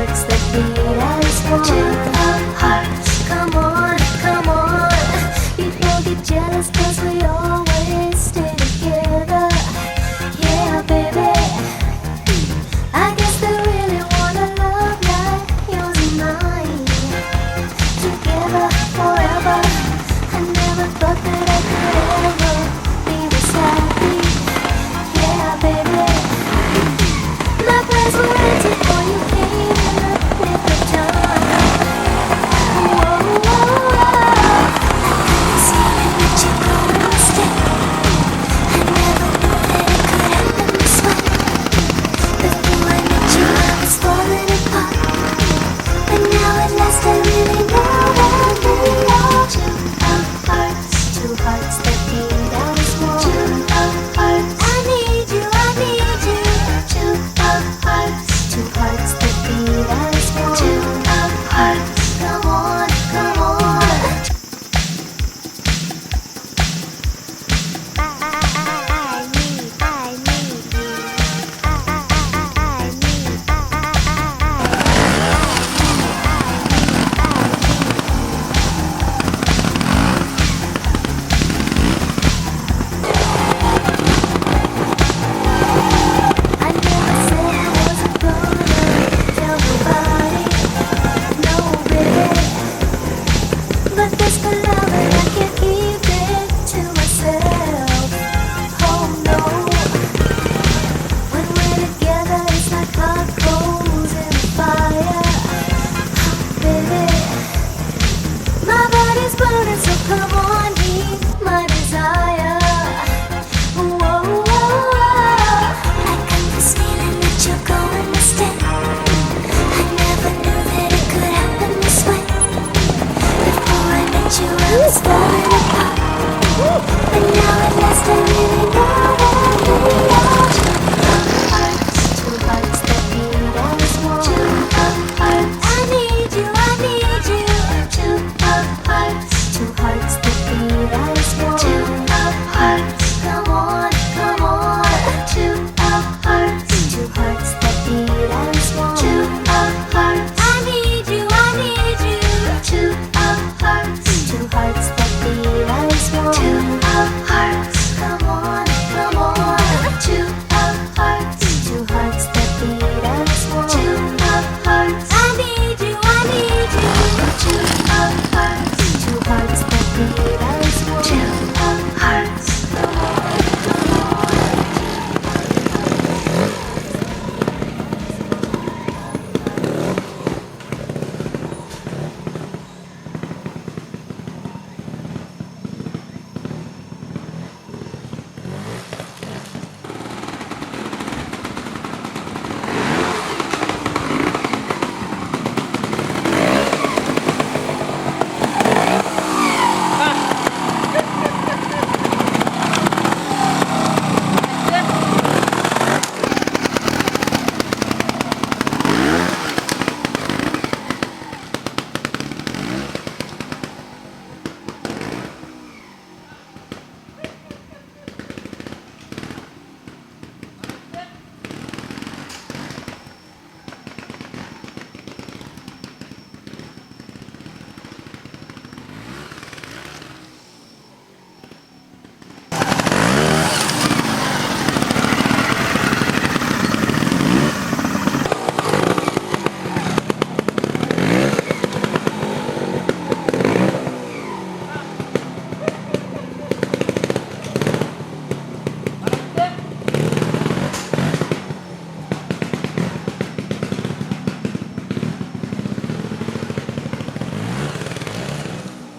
hearts that beat as one. Two hearts, come on, come on. People get jealous 'cause we always stay together. Yeah, baby, I guess they really wanna love like yours and mine. Together forever, I never thought that I could ever be this happy. Yeah, baby, my plans were empty before you came in the nick of time. Whoa, whoa, whoa, I got this feeling that you're going to stay. I never knew that it could happen this way. Before I met you, I was falling apart, but now at last I really know that we are two hearts that beat as one. Two hearts, I need you, I need you. Two hearts that beat as one. Two hearts, come on, come on. I need you. I need. I never said I wasn't gonna tell nobody, no baby. But this for love and I can't keep it to myself. Oh no, when we're together it's like hot coals in a fire. Baby, my body's burning, so come on, meet my desire. Whoa, whoa, whoa, I got this feeling that you're going to stay. I never knew that it could happen this way. Before I met you, I was falling apart, but now at last I really know that we are two hearts that beat as one. Two hearts, I need you, I need you. Two hearts that beat as one. Two hearts, come on, come on. Two hearts that beat as one. Two hearts, I need you, I need you. Two hearts that beat